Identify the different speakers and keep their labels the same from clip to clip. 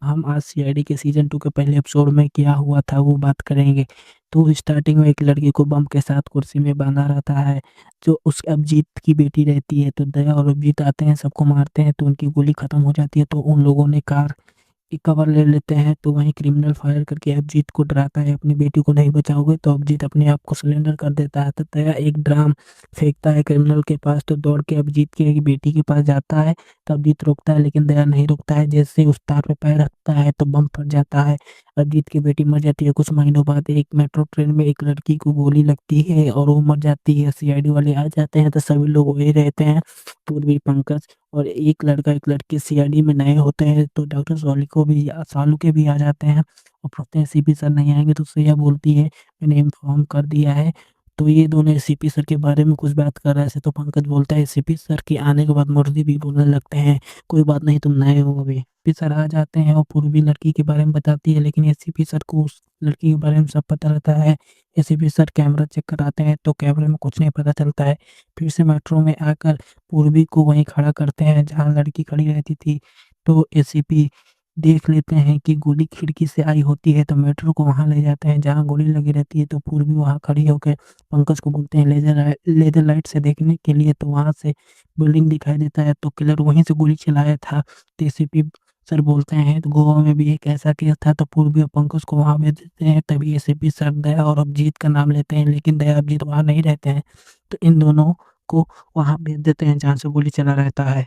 Speaker 1: हम आज सीआईडी के सीज़न 2 के पहले एपिसोड में क्या हुआ था वो बात करेंगे। तो स्टार्टिंग में एक लड़की को बम के साथ कुर्सी में बाँधा रहता है, जो उस अभिजीत की बेटी रहती है। तो दया और अभिजीत आते हैं, सबको मारते हैं, तो उनकी गोली खत्म हो जाती है। तो उन लोगों ने कार की कवर ले लेते हैं। तो वहीं क्रिमिनल फायर करके अभिजीत को डराता है, अपनी बेटी को नहीं बचाओगे। तो अभिजीत अपने आप को सरेंडर कर देता है। तो दया एक ड्राम फेंकता है क्रिमिनल के पास, तो दौड़ के अभिजीत की बेटी के पास जाता है। तो अभिजीत रोकता है, लेकिन दया नहीं रुकता है। जैसे उस तार पे पैर रखता है तो बम फट जाता है। अभिजीत की बेटी मर जाती है। कुछ महीनों बाद एक मेट्रो ट्रेन में एक लड़की को गोली लगती है और वो मर जाती है। सीआईडी वाले आ जाते हैं, तो सभी लोग वही रहते हैं, पूर्वी, पंकज और एक लड़का एक लड़की सीआईडी में नए होते हैं। तो डॉक्टर सालू के भी आ जाते हैं और पूछते हैं सीपी सर नहीं आएंगे। तो श्रेया बोलती है मैंने इन्फॉर्म कर दिया है। तो ये दोनों एसीपी सर के बारे में कुछ बात कर रहे थे। तो पंकज बोलता है एसीपी सर के आने के बाद मुर्दी भी बोलने लगते हैं कोई बात नहीं, तुम नए हो अभी। एसीपी सर आ जाते हैं और पूर्वी लड़की के बारे में बताती है, लेकिन एसीपी सर को उस लड़की के बारे में सब पता रहता है। एसीपी सर कैमरा चेक कराते हैं तो कैमरे में कुछ नहीं पता चलता है। फिर से मेट्रो में आकर पूर्वी को वहीं खड़ा करते हैं जहाँ लड़की खड़ी रहती थी। तो एसीपी देख लेते हैं कि गोली खिड़की से आई होती है, तो मेट्रो को वहां ले जाते हैं जहां गोली लगी रहती है। तो पूर्वी वहां खड़ी होकर पंकज को बोलते हैं लेजर लाइट से देखने के लिए। तो वहां से बिल्डिंग दिखाई देता है, तो किलर वहीं से गोली चलाया था। तो एसीपी सर बोलते हैं तो गोवा में भी एक ऐसा केस था। तो पूर्वी और पंकज को वहां भेज देते हैं। तभी एसीपी सर दया और अभिजीत का नाम लेते हैं, लेकिन दया अभिजीत वहां नहीं रहते हैं। तो इन दोनों को वहां भेज देते हैं जहाँ से गोली चला रहता है।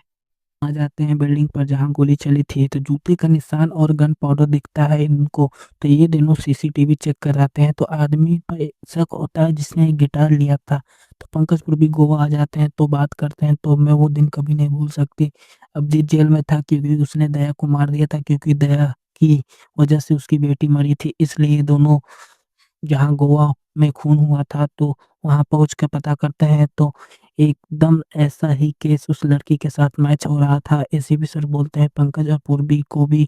Speaker 1: आ जाते हैं बिल्डिंग पर जहां गोली चली थी। तो जूते का निशान और गन पाउडर दिखता है इनको। तो ये दोनों सीसीटीवी चेक कराते हैं, तो आदमी पर शक होता है जिसने एक गिटार लिया था। तो पंकजपुर भी गोवा आ जाते हैं, तो बात करते हैं। तो मैं वो दिन कभी नहीं भूल सकती। अभिजीत जेल में था क्योंकि उसने दया को मार दिया था, क्योंकि दया की वजह से उसकी बेटी मरी थी। इसलिए दोनों जहाँ गोवा में खून हुआ था तो वहां पहुंच के पता करते हैं, तो एकदम ऐसा ही केस उस लड़की के साथ मैच हो रहा था। एसीपी सर बोलते हैं पंकज और पूर्वी को भी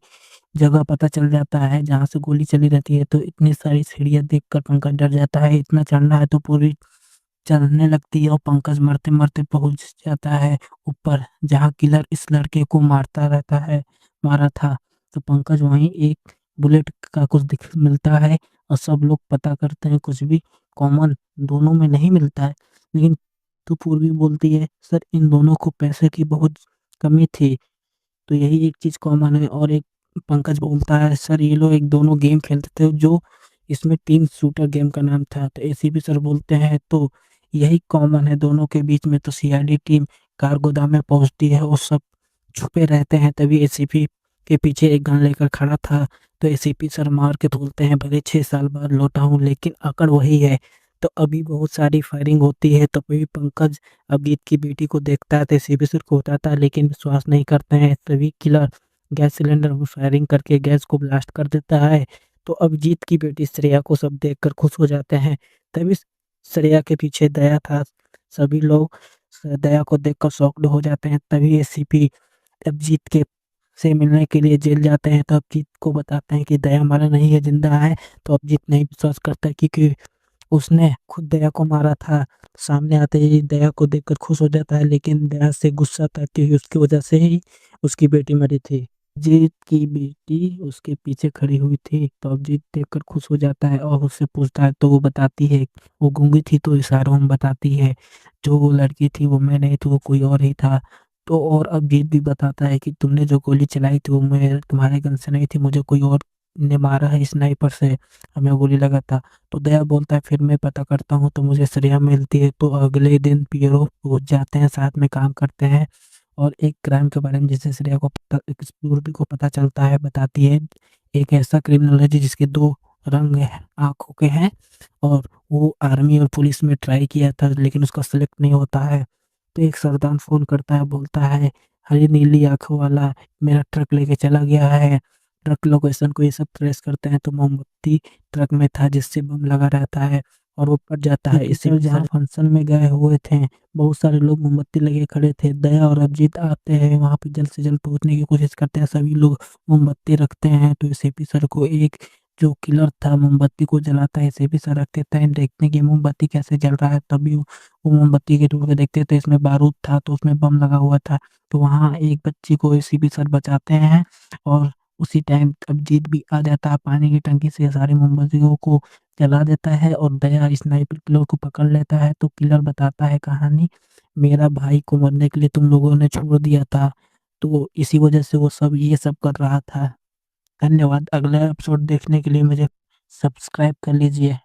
Speaker 1: जगह पता चल जाता है जहाँ से गोली चली रहती है। तो इतनी सारी सीढ़ियां देखकर पंकज डर जाता है, इतना चढ़ना है। तो पूर्वी चलने लगती है और पंकज मरते मरते पहुंच जाता है ऊपर, जहाँ किलर इस लड़के को मारता रहता है, मारा था। तो पंकज वहीं एक बुलेट का कुछ दिख मिलता है और सब लोग पता करते हैं, कुछ भी कॉमन दोनों में नहीं मिलता है। लेकिन तो पूर्वी बोलती है सर इन दोनों को पैसे की बहुत कमी थी, तो यही एक चीज कॉमन है। और एक पंकज बोलता है सर ये लोग एक दोनों गेम खेलते थे, जो इसमें टीम शूटर गेम का नाम था। तो एसीपी सर बोलते हैं तो यही कॉमन है दोनों के बीच में। तो सीआईडी टीम कार गोदाम में पहुंचती है और सब छुपे रहते हैं। तभी एसीपी के पीछे एक गन लेकर खड़ा था। तो एसीपी सर मार के बोलते हैं भले 6 साल बाद लौटा हूँ लेकिन अकड़ वही है। तो अभी बहुत सारी फायरिंग होती है। तो तभी पंकज अभिजीत की बेटी को देखता है, तो एसीपी सर को बताता है, लेकिन विश्वास नहीं करते हैं। तभी किलर गैस सिलेंडर में फायरिंग करके गैस को ब्लास्ट कर देता है। तो अभिजीत की बेटी श्रेया को सब देखकर खुश हो जाते हैं। तभी श्रेया के पीछे दया था। सभी लोग दया को देखकर शॉक्ड हो जाते हैं। तभी एसीपी अभिजीत के से मिलने के लिए जेल जाते हैं। तो अभिजीत को बताते हैं कि दया मरा नहीं है, जिंदा है। तो अभिजीत नहीं विश्वास करता क्योंकि उसने खुद दया को मारा था। सामने आते ही दया को देखकर खुश हो जाता है, लेकिन दया से गुस्सा था क्योंकि उसकी वजह से ही उसकी बेटी मरी थी। जीत की बेटी उसके पीछे खड़ी हुई थी, तो अभिजीत देखकर खुश हो जाता है और उससे पूछता है। तो वो बताती है, वो गूंगी थी तो इशारों में बताती है जो वो लड़की थी वो मैं नहीं थी, वो कोई और ही था। तो और अभिजीत भी बताता है कि तुमने जो गोली चलाई थी वो मैं तुम्हारे गन से नहीं थी, मुझे कोई और ने मारा है स्नाइपर से, हमें गोली लगा था। तो दया बोलता है फिर मैं पता करता हूँ। तो मुझे श्रेया मिलती है। तो अगले दिन पियरो पहुंच जाते हैं, साथ में काम करते हैं और एक क्राइम के बारे में जिससे श्रेया को पता, पूर्वी को पता चलता है, बताती है। एक ऐसा क्रिमिनल है जिसके दो रंग है, आंखों के हैं, और वो आर्मी और पुलिस में ट्राई किया था लेकिन उसका सिलेक्ट नहीं होता है। तो एक सरदार फोन करता है, बोलता है हरी नीली आंखों वाला मेरा ट्रक लेके चला गया है। ट्रक लोकेशन को ये सब ट्रेस करते हैं, तो मोमबत्ती ट्रक में था जिससे बम लगा रहता है और वो फट जाता है। इसी जहाँ फंक्शन में गए हुए थे बहुत सारे लोग मोमबत्ती लगे खड़े थे। दया और अभिजीत आते हैं वहां पे, जल्द से जल्द पहुंचने की कोशिश करते हैं। सभी लोग मोमबत्ती रखते हैं। तो एसीपी सर को एक जो किलर था मोमबत्ती को जलाता है, एसीपी सर रख देता है, देखते हैं कि मोमबत्ती कैसे जल रहा है। तभी वो मोमबत्ती के टूट के देखते तो इसमें बारूद था, तो उसमें बम लगा हुआ था। तो वहाँ एक बच्ची को एसीपी सर बचाते हैं और उसी टाइम अभिजीत भी आ जाता है पानी की टंकी से, सारी मोमबत्तियों को जला देता है और दया स्नाइपर किलर को पकड़ लेता है। तो किलर बताता है कहानी, मेरा भाई को मरने के लिए तुम लोगों ने छोड़ दिया था, तो इसी वजह से वो सब ये सब कर रहा था। धन्यवाद। अगला एपिसोड देखने के लिए मुझे सब्सक्राइब कर लीजिए।